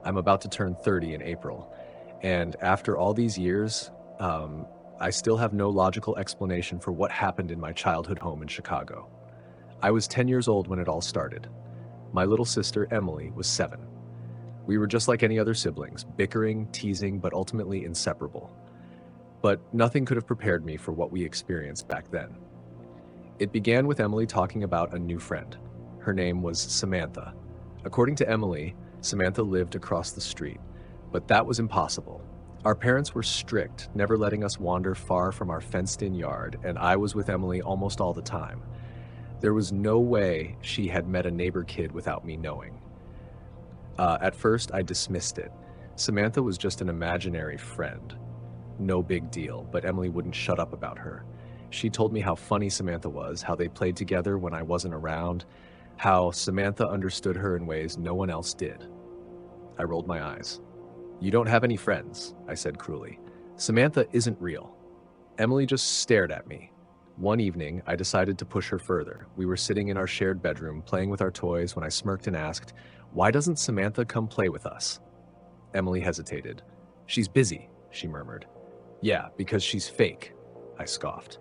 I'm about to turn 30 in April. And after all these years, I still have no logical explanation for what happened in my childhood home in Chicago. I was 10 years old when it all started. My little sister, Emily, was 7. We were just like any other siblings, bickering, teasing, but ultimately inseparable. But nothing could have prepared me for what we experienced back then. It began with Emily talking about a new friend. Her name was Samantha. According to Emily, Samantha lived across the street, but that was impossible. Our parents were strict, never letting us wander far from our fenced-in yard, and I was with Emily almost all the time. There was no way she had met a neighbor kid without me knowing. At first, I dismissed it. Samantha was just an imaginary friend. No big deal, but Emily wouldn't shut up about her. She told me how funny Samantha was, how they played together when I wasn't around, how Samantha understood her in ways no one else did. I rolled my eyes. "You don't have any friends," I said cruelly. "Samantha isn't real." Emily just stared at me. One evening, I decided to push her further. We were sitting in our shared bedroom, playing with our toys, when I smirked and asked, "Why doesn't Samantha come play with us?" Emily hesitated. "She's busy," she murmured. "Yeah, because she's fake," I scoffed.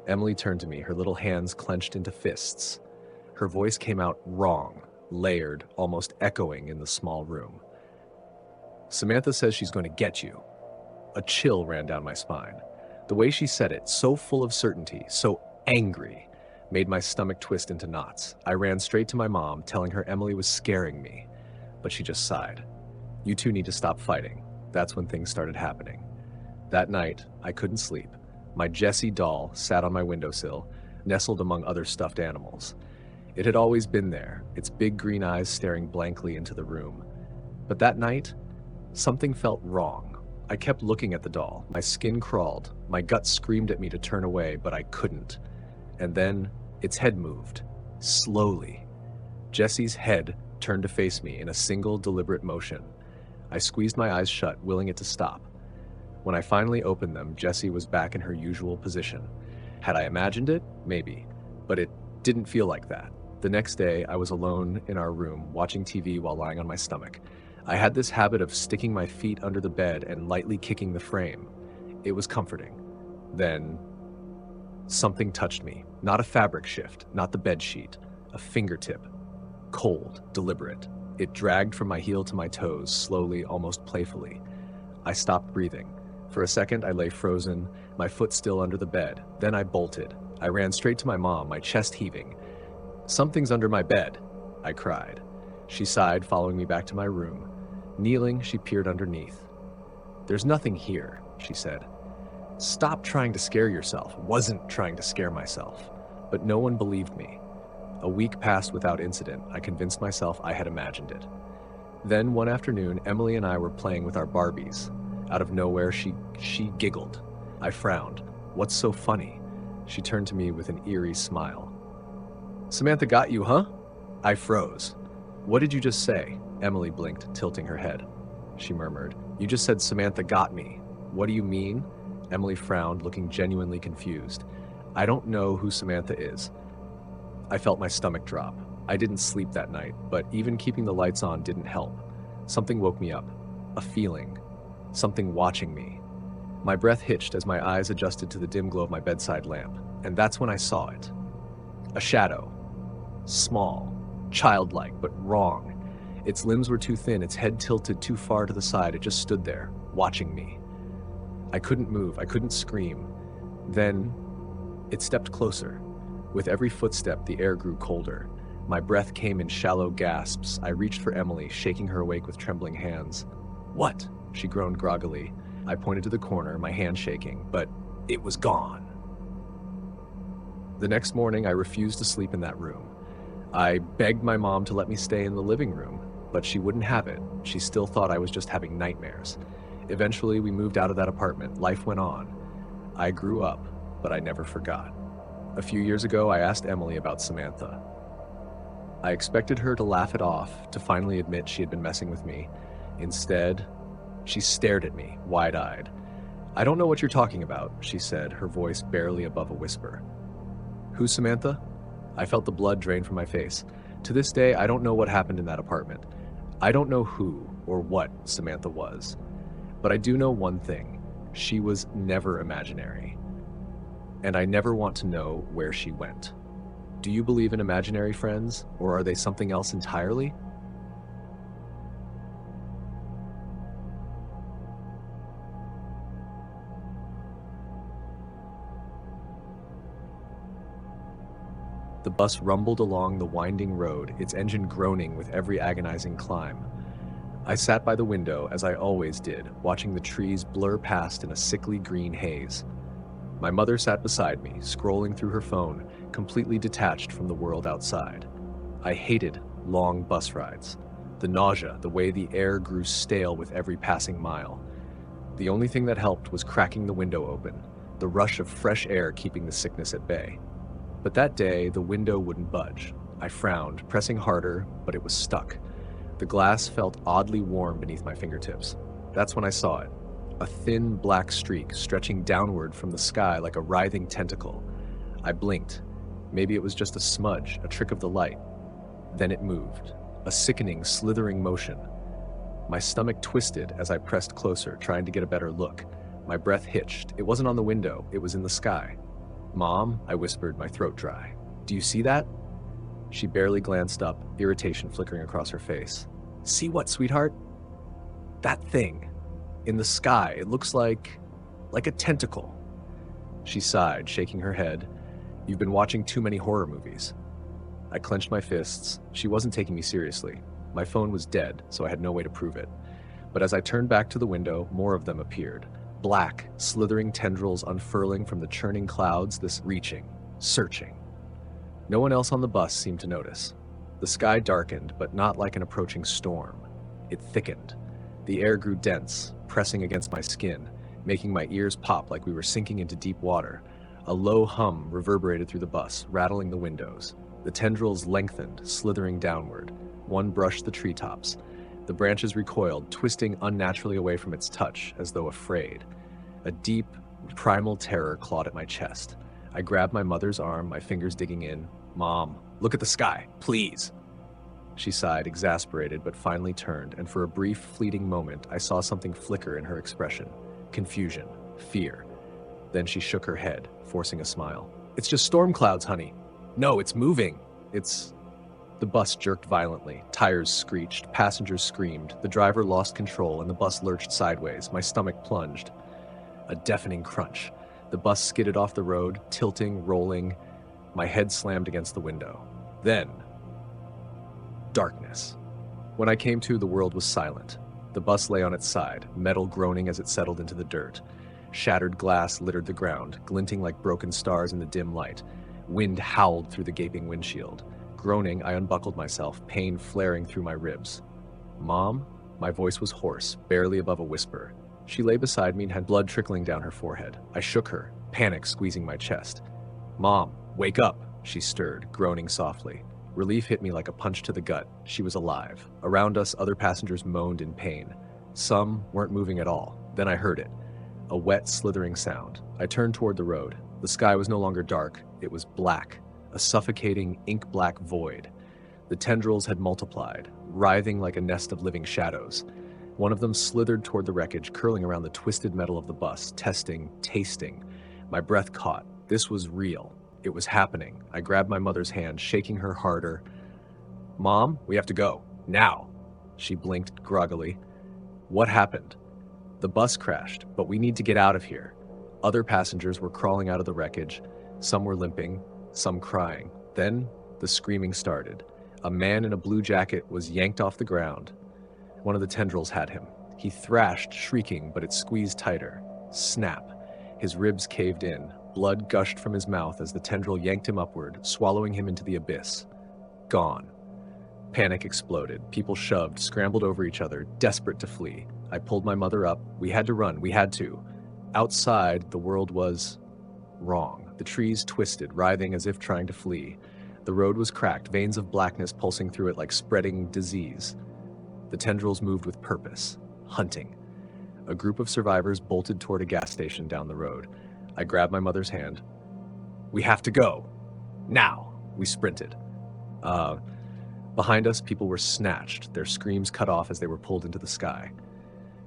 Emily turned to me, her little hands clenched into fists. Her voice came out wrong, layered, almost echoing in the small room. "Samantha says she's going to get you." A chill ran down my spine. The way she said it, so full of certainty, so angry, made my stomach twist into knots. I ran straight to my mom, telling her Emily was scaring me, but she just sighed. "You two need to stop fighting." That's when things started happening. That night, I couldn't sleep. My Jessie doll sat on my windowsill, nestled among other stuffed animals. It had always been there, its big green eyes staring blankly into the room. But that night, something felt wrong. I kept looking at the doll. My skin crawled. My gut screamed at me to turn away, but I couldn't. And then, its head moved. Slowly. Jessie's head turned to face me in a single, deliberate motion. I squeezed my eyes shut, willing it to stop. When I finally opened them, Jessie was back in her usual position. Had I imagined it? Maybe. But it didn't feel like that. The next day, I was alone in our room, watching TV while lying on my stomach. I had this habit of sticking my feet under the bed and lightly kicking the frame. It was comforting. Then, something touched me. Not a fabric shift, not the bed sheet. A fingertip. Cold, deliberate. It dragged from my heel to my toes, slowly, almost playfully. I stopped breathing. For a second, I lay frozen, my foot still under the bed. Then I bolted. I ran straight to my mom, my chest heaving. "Something's under my bed," I cried. She sighed, following me back to my room. Kneeling, she peered underneath. "There's nothing here," she said. "Stop trying to scare yourself." Wasn't trying to scare myself. But no one believed me. A week passed without incident. I convinced myself I had imagined it. Then, one afternoon, Emily and I were playing with our Barbies. Out of nowhere, she giggled. I frowned. "What's so funny?" She turned to me with an eerie smile. "Samantha got you, huh?" I froze. "What did you just say?" Emily blinked, tilting her head. She murmured, "You just said Samantha got me. What do you mean?" Emily frowned, looking genuinely confused. "I don't know who Samantha is." I felt my stomach drop. I didn't sleep that night, but even keeping the lights on didn't help. Something woke me up. A feeling. Something watching me. My breath hitched as my eyes adjusted to the dim glow of my bedside lamp, and that's when I saw it. A shadow. Small. Childlike, but wrong. Its limbs were too thin, its head tilted too far to the side. It just stood there, watching me. I couldn't move, I couldn't scream. Then, it stepped closer. With every footstep, the air grew colder. My breath came in shallow gasps. I reached for Emily, shaking her awake with trembling hands. "What?" She groaned groggily. I pointed to the corner, my hand shaking, but it was gone. The next morning, I refused to sleep in that room. I begged my mom to let me stay in the living room, but she wouldn't have it. She still thought I was just having nightmares. Eventually, we moved out of that apartment. Life went on. I grew up, but I never forgot. A few years ago, I asked Emily about Samantha. I expected her to laugh it off, to finally admit she had been messing with me. Instead, she stared at me, wide-eyed. "I don't know what you're talking about," she said, her voice barely above a whisper. "Who's Samantha?" I felt the blood drain from my face. To this day, I don't know what happened in that apartment. I don't know who, or what Samantha was. But I do know one thing. She was never imaginary. And I never want to know where she went. Do you believe in imaginary friends, or are they something else entirely? The bus rumbled along the winding road, its engine groaning with every agonizing climb. I sat by the window, as I always did, watching the trees blur past in a sickly green haze. My mother sat beside me, scrolling through her phone, completely detached from the world outside. I hated long bus rides. The nausea, the way the air grew stale with every passing mile. The only thing that helped was cracking the window open, the rush of fresh air keeping the sickness at bay. But that day, the window wouldn't budge. I frowned, pressing harder, but it was stuck. The glass felt oddly warm beneath my fingertips. That's when I saw it. A thin black streak stretching downward from the sky like a writhing tentacle. I blinked. Maybe it was just a smudge, a trick of the light. Then it moved. A sickening, slithering motion. My stomach twisted as I pressed closer, trying to get a better look. My breath hitched. It wasn't on the window, it was in the sky. "Mom," I whispered, my throat dry. "Do you see that?" She barely glanced up, irritation flickering across her face. "See what, sweetheart?" "That thing. In the sky. It looks like a tentacle." She sighed, shaking her head. "You've been watching too many horror movies." I clenched my fists. She wasn't taking me seriously. My phone was dead, so I had no way to prove it. But as I turned back to the window, more of them appeared. Black, slithering tendrils unfurling from the churning clouds, this reaching, searching. No one else on the bus seemed to notice. The sky darkened, but not like an approaching storm. It thickened. The air grew dense, pressing against my skin, making my ears pop like we were sinking into deep water. A low hum reverberated through the bus, rattling the windows. The tendrils lengthened, slithering downward. One brushed the treetops. The branches recoiled, twisting unnaturally away from its touch, as though afraid. A deep, primal terror clawed at my chest. I grabbed my mother's arm, my fingers digging in. "Mom, look at the sky, please." She sighed, exasperated, but finally turned, and for a brief, fleeting moment, I saw something flicker in her expression. Confusion, fear. Then she shook her head, forcing a smile. "It's just storm clouds, honey." "No, it's moving. It's..." The bus jerked violently. Tires screeched. Passengers screamed. The driver lost control, and the bus lurched sideways. My stomach plunged. A deafening crunch. The bus skidded off the road, tilting, rolling. My head slammed against the window. Then, darkness. When I came to, the world was silent. The bus lay on its side, metal groaning as it settled into the dirt. Shattered glass littered the ground, glinting like broken stars in the dim light. Wind howled through the gaping windshield. Groaning, I unbuckled myself, pain flaring through my ribs. "Mom?" My voice was hoarse, barely above a whisper. She lay beside me and had blood trickling down her forehead. I shook her, panic squeezing my chest. "Mom, wake up!" She stirred, groaning softly. Relief hit me like a punch to the gut. She was alive. Around us, other passengers moaned in pain. Some weren't moving at all. Then I heard it. A wet, slithering sound. I turned toward the road. The sky was no longer dark. It was black. A suffocating, ink-black void. The tendrils had multiplied, writhing like a nest of living shadows. One of them slithered toward the wreckage, curling around the twisted metal of the bus, testing, tasting. My breath caught. This was real. It was happening. I grabbed my mother's hand, shaking her harder. "Mom, we have to go. Now." She blinked groggily. "What happened?" "The bus crashed, but we need to get out of here." Other passengers were crawling out of the wreckage. Some were limping, some crying. Then the screaming started. A man in a blue jacket was yanked off the ground. One of the tendrils had him. He thrashed, shrieking, but it squeezed tighter. Snap. His ribs caved in. Blood gushed from his mouth as the tendril yanked him upward, swallowing him into the abyss. Gone. Panic exploded. People shoved, scrambled over each other, desperate to flee. I pulled my mother up. We had to run. We had to. Outside, the world was wrong. The trees twisted, writhing as if trying to flee. The road was cracked, veins of blackness pulsing through it like spreading disease. The tendrils moved with purpose. Hunting. A group of survivors bolted toward a gas station down the road. I grabbed my mother's hand. "We have to go. Now." We sprinted. Behind us, people were snatched, their screams cut off as they were pulled into the sky.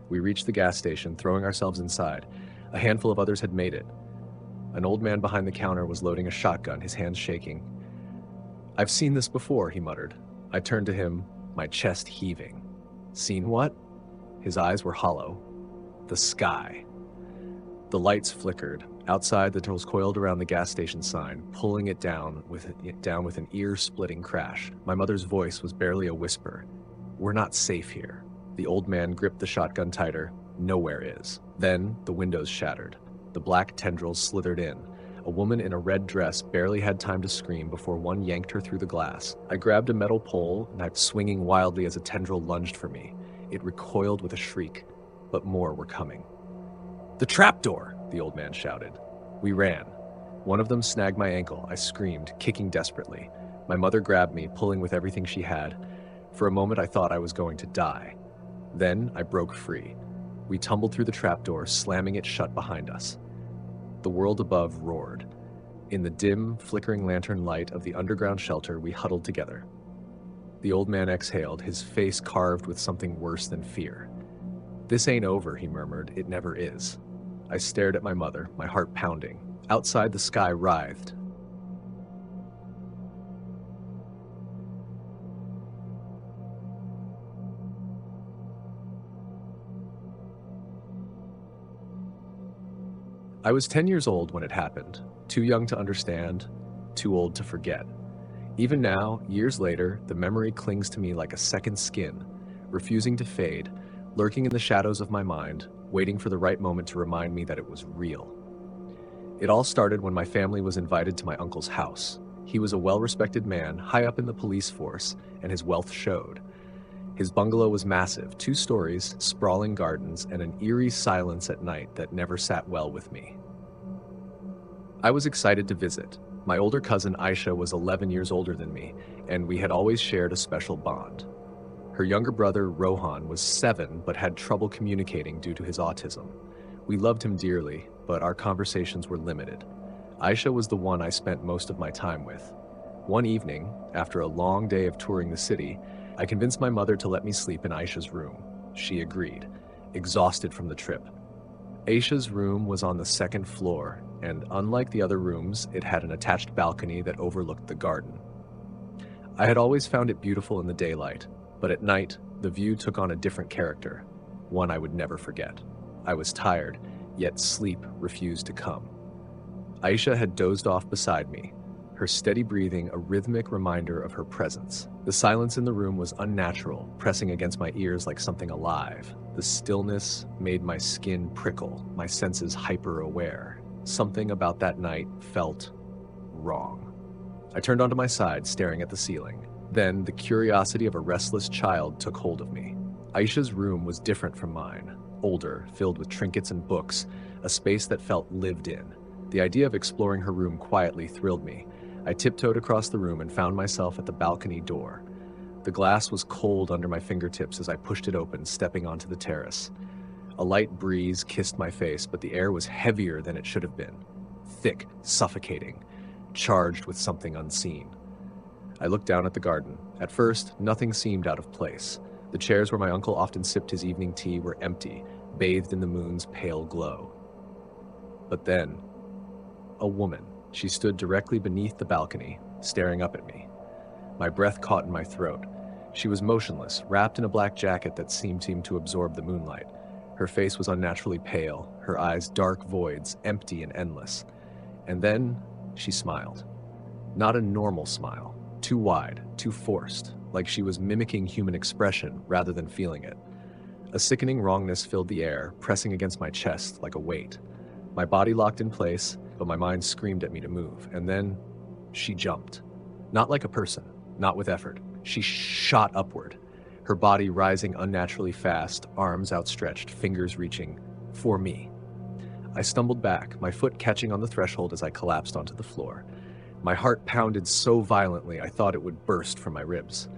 We reached the gas station, throwing ourselves inside. A handful of others had made it. An old man behind the counter was loading a shotgun, his hands shaking. "I've seen this before," he muttered. I turned to him, my chest heaving. "Seen what?" His eyes were hollow. "The sky." The lights flickered. Outside, the turtles coiled around the gas station sign, pulling it down with an ear-splitting crash. My mother's voice was barely a whisper. "We're not safe here." The old man gripped the shotgun tighter. "Nowhere is." Then the windows shattered. The black tendrils slithered in. A woman in a red dress barely had time to scream before one yanked her through the glass. I grabbed a metal pole, knife swinging wildly as a tendril lunged for me. It recoiled with a shriek, but more were coming. "The trapdoor!" the old man shouted. We ran. One of them snagged my ankle. I screamed, kicking desperately. My mother grabbed me, pulling with everything she had. For a moment, I thought I was going to die. Then I broke free. We tumbled through the trapdoor, slamming it shut behind us. The world above roared. In the dim, flickering lantern light of the underground shelter, we huddled together. The old man exhaled, his face carved with something worse than fear. "This ain't over," he murmured. "It never is." I stared at my mother, my heart pounding. Outside, the sky writhed. I was 10 years old when it happened, too young to understand, too old to forget. Even now, years later, the memory clings to me like a second skin, refusing to fade, lurking in the shadows of my mind, waiting for the right moment to remind me that it was real. It all started when my family was invited to my uncle's house. He was a well-respected man, high up in the police force, and his wealth showed. His bungalow was massive, 2 stories, sprawling gardens, and an eerie silence at night that never sat well with me. I was excited to visit. My older cousin Aisha was 11 years older than me, and we had always shared a special bond. Her younger brother, Rohan, was 7 but had trouble communicating due to his autism. We loved him dearly, but our conversations were limited. Aisha was the one I spent most of my time with. One evening, after a long day of touring the city, I convinced my mother to let me sleep in Aisha's room. She agreed, exhausted from the trip. Aisha's room was on the 2nd floor, and unlike the other rooms, it had an attached balcony that overlooked the garden. I had always found it beautiful in the daylight, but at night, the view took on a different character, one I would never forget. I was tired, yet sleep refused to come. Aisha had dozed off beside me, her steady breathing a rhythmic reminder of her presence. The silence in the room was unnatural, pressing against my ears like something alive. The stillness made my skin prickle, my senses hyper-aware. Something about that night felt wrong. I turned onto my side, staring at the ceiling. Then, the curiosity of a restless child took hold of me. Aisha's room was different from mine, older, filled with trinkets and books, a space that felt lived in. The idea of exploring her room quietly thrilled me. I tiptoed across the room and found myself at the balcony door. The glass was cold under my fingertips as I pushed it open, stepping onto the terrace. A light breeze kissed my face, but the air was heavier than it should have been. Thick, suffocating, charged with something unseen. I looked down at the garden. At first, nothing seemed out of place. The chairs where my uncle often sipped his evening tea were empty, bathed in the moon's pale glow. But then, a woman. She stood directly beneath the balcony, staring up at me. My breath caught in my throat. She was motionless, wrapped in a black jacket that seemed to absorb the moonlight. Her face was unnaturally pale, her eyes dark voids, empty and endless. And then, she smiled. Not a normal smile. Too wide, too forced, like she was mimicking human expression rather than feeling it. A sickening wrongness filled the air, pressing against my chest like a weight. My body locked in place, but my mind screamed at me to move, and then she jumped. Not like a person, not with effort. She shot upward, her body rising unnaturally fast, arms outstretched, fingers reaching for me. I stumbled back, my foot catching on the threshold as I collapsed onto the floor. My heart pounded so violently I thought it would burst from my ribs.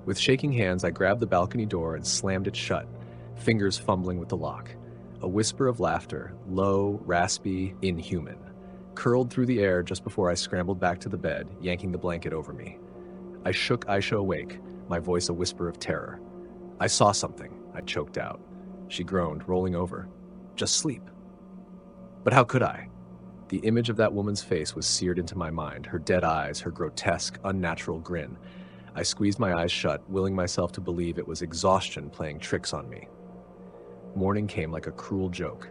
With shaking hands, I grabbed the balcony door and slammed it shut, fingers fumbling with the lock. A whisper of laughter, low, raspy, inhuman, curled through the air just before I scrambled back to the bed, yanking the blanket over me. I shook Aisha awake, my voice a whisper of terror. I saw something, I choked out. She groaned, rolling over. Just sleep. But how could I? The image of that woman's face was seared into my mind, her dead eyes, her grotesque, unnatural grin. I squeezed my eyes shut, willing myself to believe it was exhaustion playing tricks on me. Morning came like a cruel joke.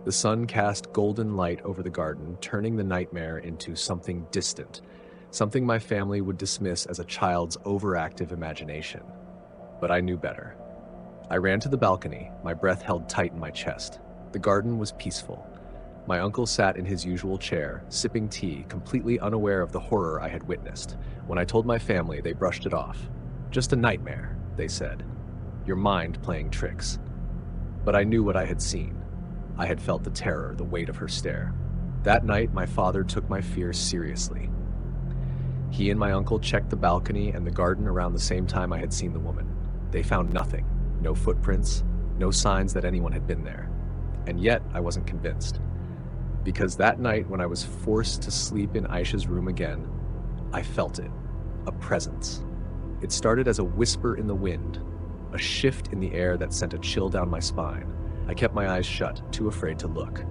The sun cast golden light over the garden, turning the nightmare into something distant, something my family would dismiss as a child's overactive imagination. But I knew better. I ran to the balcony, my breath held tight in my chest. The garden was peaceful. My uncle sat in his usual chair, sipping tea, completely unaware of the horror I had witnessed. When I told my family, they brushed it off. Just a nightmare, they said. Your mind playing tricks. But I knew what I had seen. I had felt the terror, the weight of her stare. That night, my father took my fears seriously. He and my uncle checked the balcony and the garden around the same time I had seen the woman. They found nothing, no footprints, no signs that anyone had been there. And yet, I wasn't convinced. Because that night, when I was forced to sleep in Aisha's room again, I felt it, a presence. It started as a whisper in the wind, a shift in the air that sent a chill down my spine. I kept my eyes shut, too afraid to look.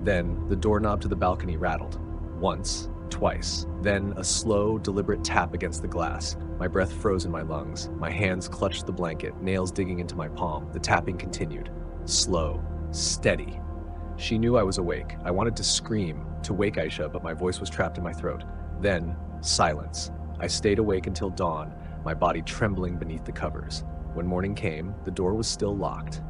Then, the doorknob to the balcony rattled. Once, twice. Then, a slow, deliberate tap against the glass. My breath froze in my lungs. My hands clutched the blanket, nails digging into my palm. The tapping continued. Slow, steady. She knew I was awake. I wanted to scream, to wake Aisha, but my voice was trapped in my throat. Then, silence. I stayed awake until dawn, my body trembling beneath the covers. When morning came, the door was still locked.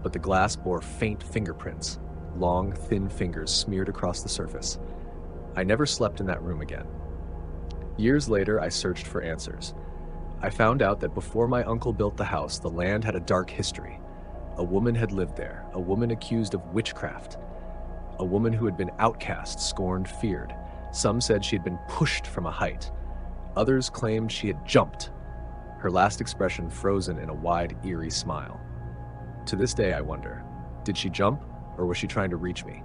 But the glass bore faint fingerprints, long, thin fingers smeared across the surface. I never slept in that room again. Years later, I searched for answers. I found out that before my uncle built the house, the land had a dark history. A woman had lived there, a woman accused of witchcraft, a woman who had been outcast, scorned, feared. Some said she had been pushed from a height. Others claimed she had jumped, her last expression frozen in a wide, eerie smile. To this day, I wonder, did she jump, or was she trying to reach me?